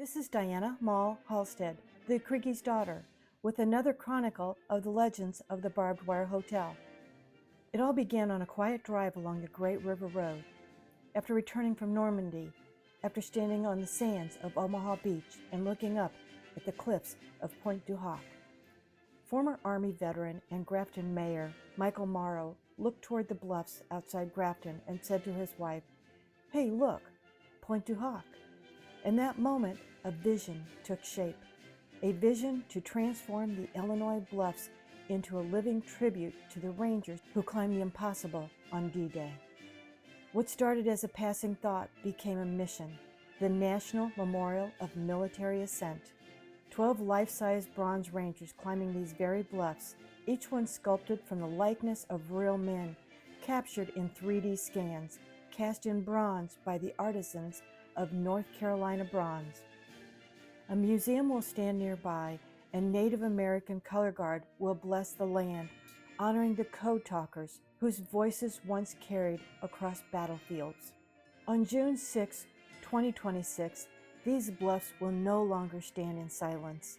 This is Diana Mall Halstead, the Kriegie's daughter, with another chronicle of the legends of the Barbed Wire Hotel. It all began on a quiet drive along the Great River Road. After returning from Normandy, after standing on the sands of Omaha Beach and looking up at the cliffs of Pointe du Hoc, former Army veteran and Grafton mayor Michael Morrow looked toward the bluffs outside Grafton and said to his wife, "Hey, look, Pointe du Hoc." In that moment, a vision took shape, a vision to transform the Illinois bluffs into a living tribute to the Rangers who climbed the impossible on D-Day. What started as a passing thought became a mission, the National Memorial of Military Ascent. 12 life-size bronze Rangers climbing these very bluffs, each one sculpted from the likeness of real men, captured in 3D scans, cast in bronze by the artisans of North Carolina bronze. A museum will stand nearby, and Native American color guard will bless the land, honoring the code talkers whose voices once carried across battlefields. On June 6, 2026, these bluffs will no longer stand in silence.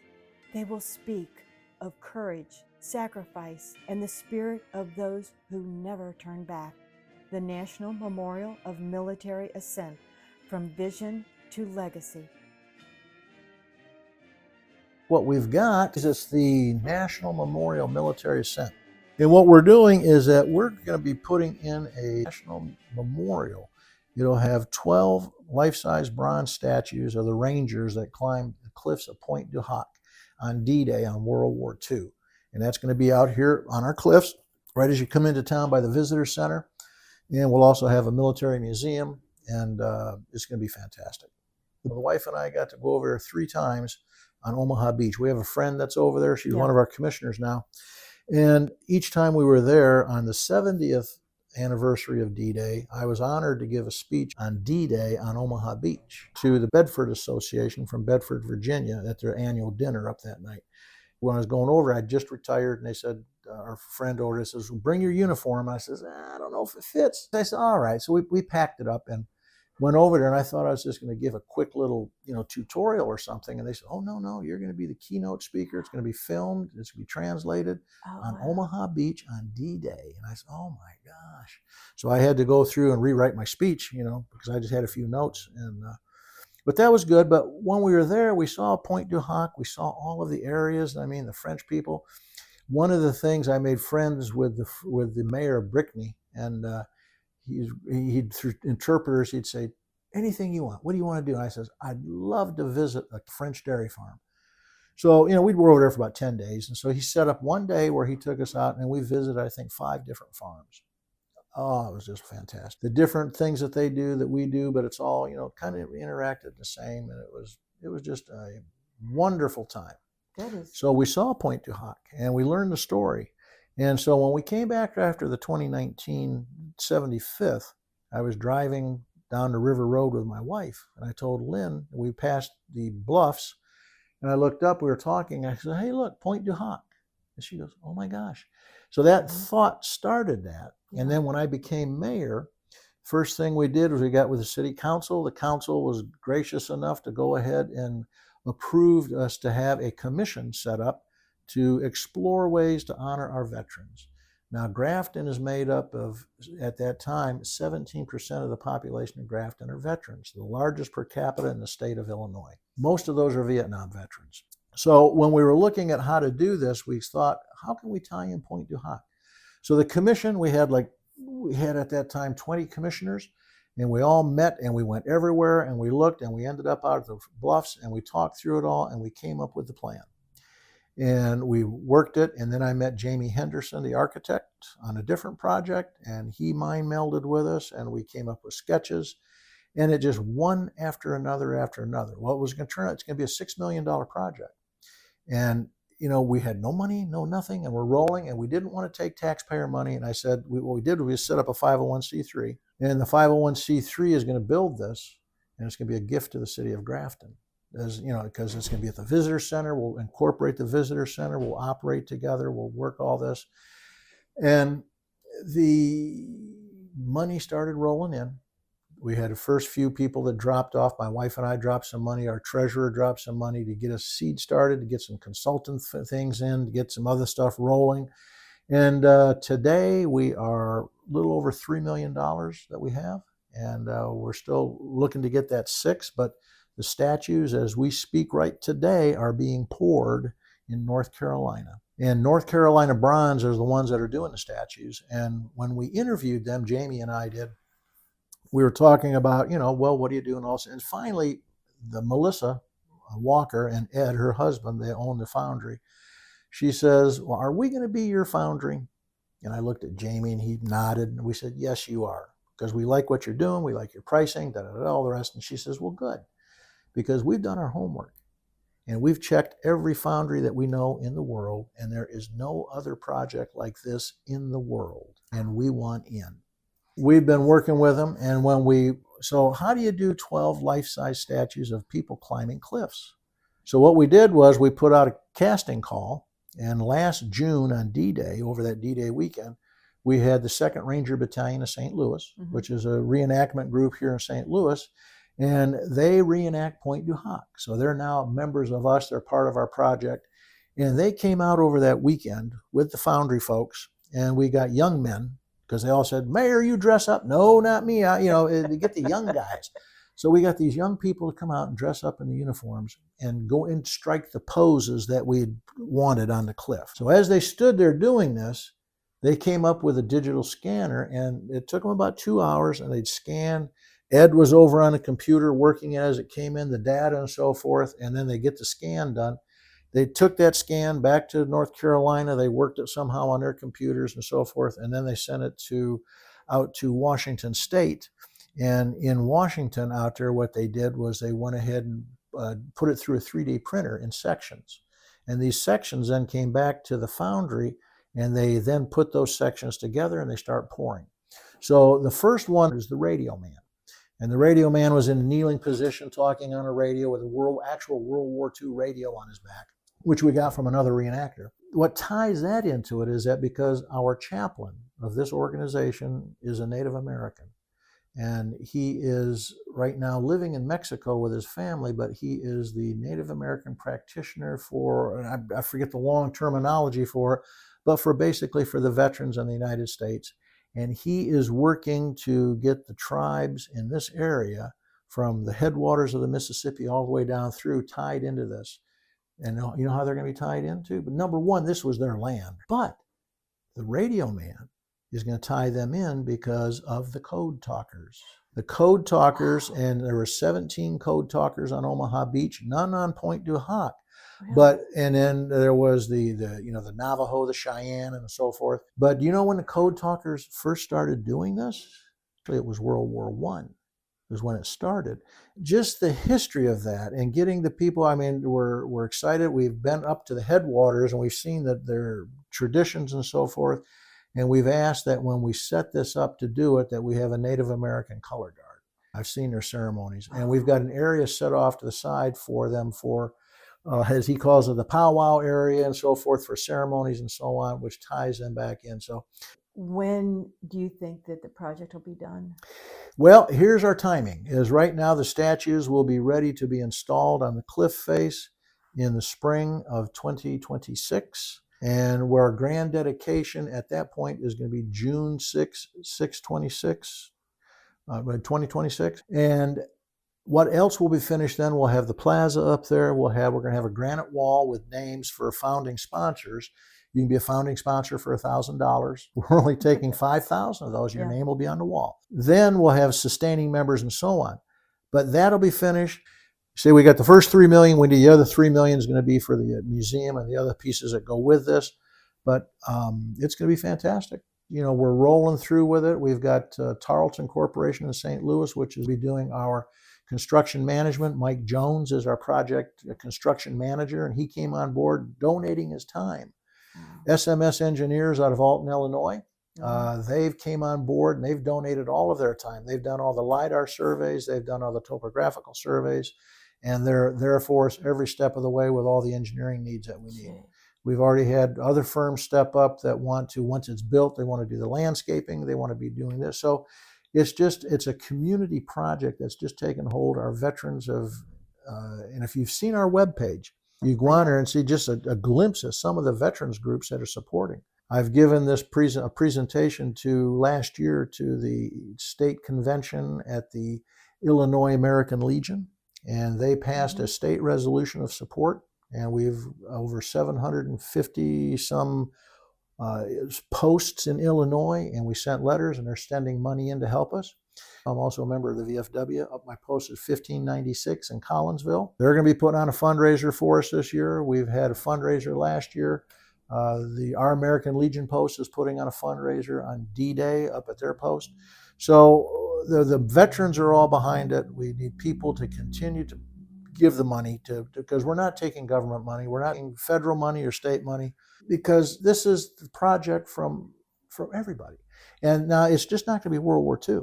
They will speak of courage, sacrifice, and the spirit of those who never turn back. The National Memorial of Military Ascent, from vision to legacy. What we've got is the National Memorial Military Ascent. And what we're doing is that we're going to be putting in a national memorial. It'll have 12 life-size bronze statues of the Rangers that climbed the cliffs of Pointe du Hoc on D-Day on World War II. And that's going to be out here on our cliffs, right as you come into town by the Visitor Center. And we'll also have a military museum, and it's going to be fantastic. The wife and I got to go over there 3 times on Omaha Beach. We have a friend that's over there. She's one of our commissioners now. And each time we were there on the 70th anniversary of D-Day, I was honored to give a speech on D-Day on Omaha Beach to the Bedford Association from Bedford, Virginia, at their annual dinner up that night. When I was going over, I just retired, and they said, our friend over there says, "Well, bring your uniform." I says, "I don't know if it fits." I said, "All right." So we packed it up and went over there, and I thought I was just going to give a quick little, tutorial or something. And they said, "Oh, no, you're going to be the keynote speaker. It's going to be filmed. It's going to be translated on Omaha Beach on D-Day." And I said, "Oh my gosh." So I had to go through and rewrite my speech, because I just had a few notes. And but that was good. But when we were there, we saw Pointe du Hoc. We saw all of the areas. I mean, the French people. One of the things, I made friends with the mayor of Brickney, and he'd through interpreters, he'd say, "Anything you want. What do you want to do?" And I says, "I'd love to visit a French dairy farm." So, we were over there for about 10 days. And so he set up one day where he took us out, and we visited, I think, 5 different farms. Oh, it was just fantastic. The different things that they do that we do, but it's all, kind of interacted the same. And it was just a wonderful time. So we saw Pointe du Hoc, and we learned the story. And so when we came back after the 2019 75th, I was driving down the River Road with my wife, and I told Lynn, we passed the bluffs, and I looked up, we were talking, I said, "Hey, look, Pointe du Hoc." And she goes, "Oh my gosh." So that thought started that. And then when I became mayor, first thing we did was we got with the city council. The council was gracious enough to go ahead and approved us to have a commission set up to explore ways to honor our veterans. Now, Grafton is made up of, at that time, 17% of the population of Grafton are veterans, the largest per capita in the state of Illinois. Most of those are Vietnam veterans. So when we were looking at how to do this, we thought, how can we tie in Pointe du Hoc? So the commission, we had at that time 20 commissioners, and we all met, and we went everywhere, and we looked, and we ended up out at the bluffs, and we talked through it all, and we came up with the plan. And we worked it, and then I met Jamie Henderson, the architect, on a different project, and he mind melded with us, and we came up with sketches, and it just one after another after another. Well, it was going to turn out, it's going to be a $6 million project. And, we had no money, no nothing, and we're rolling, and we didn't want to take taxpayer money. And I said, what we did was we set up a 501c3, and the 501c3 is going to build this, and it's going to be a gift to the city of Grafton. Because it's going to be at the visitor center. We'll incorporate the visitor center. We'll operate together. We'll work all this. And the money started rolling in. We had the first few people that dropped off. My wife and I dropped some money. Our treasurer dropped some money to get us seed started, to get some consultant things in, to get some other stuff rolling. And today we are a little over $3 million that we have. And we're still looking to get that 6, but the statues, as we speak right today, are being poured in North Carolina. And North Carolina Bronze are the ones that are doing the statues. And when we interviewed them, Jamie and I did, we were talking about, well, what do you do? And also, and finally, the Melissa Walker and Ed, her husband, they own the foundry. She says, well, are we going to be your foundry? And I looked at Jamie and he nodded. And we said, yes, you are. Because we like what you're doing. We like your pricing, all the rest. And she says, well, good. Because we've done our homework. And we've checked every foundry that we know in the world. And there is no other project like this in the world. And we want in. We've been working with them. And so how do you do 12 life-size statues of people climbing cliffs? So what we did was we put out a casting call. And last June on D-Day, over that D-Day weekend, we had the 2nd Ranger Battalion of St. Louis, which is a reenactment group here in St. Louis, and they reenact Pointe du Hoc. So they're now members of us. They're part of our project. And they came out over that weekend with the foundry folks, and we got young men, because they all said, Mayor, you dress up. No, not me. To get the young guys. So we got these young people to come out and dress up in the uniforms and go and strike the poses that we had wanted on the cliff. So as they stood there doing this, they came up with a digital scanner, and it took them about 2 hours, and they'd scan. Ed was over on the computer working as it came in, the data and so forth, and then they get the scan done. They took that scan back to North Carolina. They worked it somehow on their computers and so forth, and then they sent it out to Washington State. And in Washington out there, what they did was they went ahead and put it through a 3D printer in sections. And these sections then came back to the foundry, and they then put those sections together and they start pouring. So the first one is the radio man. And the radio man was in a kneeling position talking on a radio with actual World War II radio on his back, which we got from another reenactor. What ties that into it is that because our chaplain of this organization is a Native American, and he is right now living in Mexico with his family, but he is the Native American practitioner for, and I forget the long terminology for it, but basically for the veterans in the United States. And he is working to get the tribes in this area from the headwaters of the Mississippi all the way down through tied into this. And you know how they're going to be tied into? But number one, this was their land. But the radio man is going to tie them in because of the code talkers. The code talkers, and there were 17 code talkers on Omaha Beach, none on Pointe du Hoc. Really? And then there was the Navajo, the Cheyenne, and so forth. But do you know when the code talkers first started doing this? It was World War I. Was when it started. Just the history of that and getting the people, we're excited. We've been up to the headwaters and we've seen that their traditions and so forth. And we've asked that when we set this up to do it, that we have a Native American color guard. I've seen their ceremonies. And we've got an area set off to the side for them for, as he calls it, the powwow area and so forth for ceremonies and so on, which ties them back in. So when do you think that the project will be done? Well, here's our timing. Is right now the statues will be ready to be installed on the cliff face in the spring of 2026. And where our grand dedication at that point is going to be June 2026. And what else will be finished then? We'll have the plaza up there. We're going to have a granite wall with names for founding sponsors. You can be a founding sponsor for $1,000. We're only taking 5,000 of those. Your name will be on the wall. Then we'll have sustaining members and so on. But that'll be finished. Say we got the first $3 million. The other $3 million is going to be for the museum and the other pieces that go with this. But it's going to be fantastic. We're rolling through with it. We've got Tarleton Corporation in St. Louis, which is doing our construction management. Mike Jones is our project construction manager, and he came on board donating his time. SMS Engineers out of Alton, Illinois. They've came on board and they've donated all of their time. They've done all the LiDAR surveys. They've done all the topographical surveys. And they're there for us every step of the way with all the engineering needs that we need. We've already had other firms step up that want to, once it's built, they want to do the landscaping. They want to be doing this. So It's a community project that's just taken hold. Our veterans have, and if you've seen our webpage, you go on there and see just a glimpse of some of the veterans groups that are supporting. I've given this a presentation last year to the state convention at the Illinois American Legion, and they passed a state resolution of support, and we've over 750 some posts in Illinois, and we sent letters, and they're sending money in to help us. I'm also a member of the VFW. My post is 1596 in Collinsville. They're going to be putting on a fundraiser for us this year. We've had a fundraiser last year. Our American Legion post is putting on a fundraiser on D-Day up at their post. So the veterans are all behind it. We need people to continue to give the money because we're not taking government money. We're not taking federal money or state money, because this is the project from everybody. And now it's just not going to be World War II,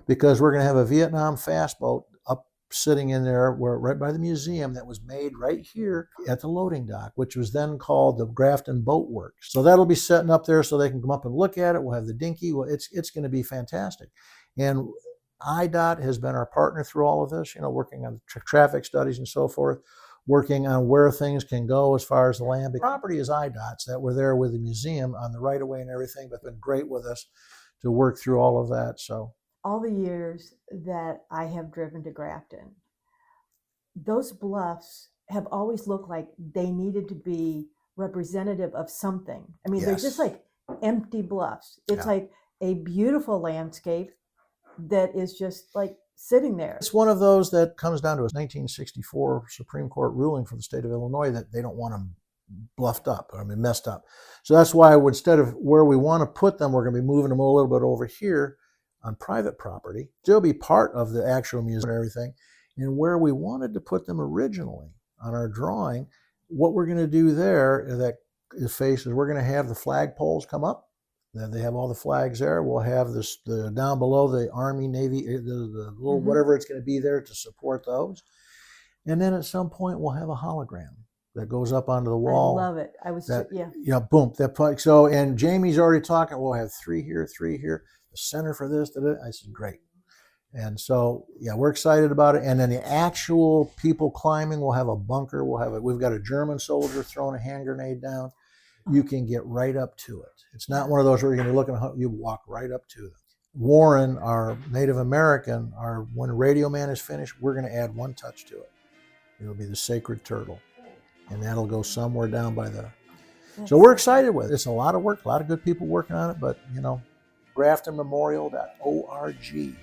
because we're going to have a Vietnam fast boat up sitting in there right by the museum that was made right here at the loading dock, which was then called the Grafton Boat Works. So that'll be setting up there so they can come up and look at it. We'll have the dinghy. Well, it's going to be fantastic. And IDOT has been our partner through all of this, working on traffic studies and so forth, working on where things can go as far as the land. The property is IDOT's that were there with the museum on the right of way and everything, but been great with us to work through all of that. So all the years that I have driven to Grafton, those bluffs have always looked like they needed to be representative of something. I mean, they're just like empty bluffs. It's like a beautiful landscape that is just like sitting there. It's one of those that comes down to a 1964 Supreme Court ruling for the state of Illinois that they don't want them bluffed up, messed up. So that's why instead of where we want to put them, we're going to be moving them a little bit over here on private property, still be part of the actual museum and everything. And where we wanted to put them originally on our drawing, what we're going to do there that is faces, we're going to have the flag poles come up. Then they have all the flags there. We'll have the down below the Army, Navy, the little whatever it's going to be there to support those. And then at some point we'll have a hologram that goes up onto the wall. I love it. I was boom. So and Jamie's already talking. We'll have three here. The center for this. I said great. And so we're excited about it. And then the actual people climbing, we'll have a bunker. We've got a German soldier throwing a hand grenade down. You can get right up to it. It's not one of those where you're going to look and you walk right up to them. Warren, our Native American, when Radio Man is finished, we're going to add one touch to it. It'll be the sacred turtle, and that'll go somewhere down by the. So we're excited with it. It's a lot of work, a lot of good people working on it, but GraftonMemorial.org.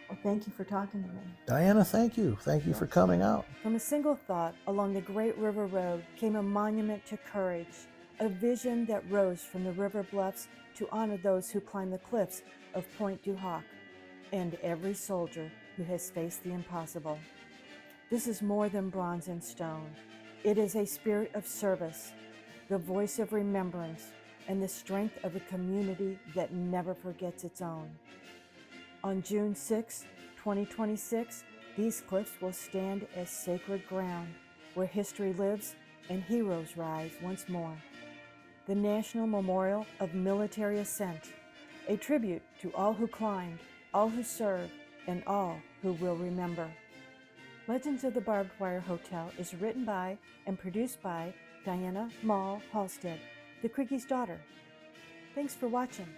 Well, thank you for talking to me. Diana, thank you. Thank you for coming out. From a single thought along the Great River Road came a monument to courage. A vision that rose from the river bluffs to honor those who climb the cliffs of Pointe du Hoc and every soldier who has faced the impossible. This is more than bronze and stone. It is a spirit of service, the voice of remembrance, and the strength of a community that never forgets its own. On June 6, 2026, these cliffs will stand as sacred ground where history lives and heroes rise once more. The National Memorial of Military Ascent, a tribute to all who climbed, all who served, and all who will remember. Legends of the Barbed Wire Hotel is written by and produced by Diana Halstead, the Creaky's daughter. Thanks for watching.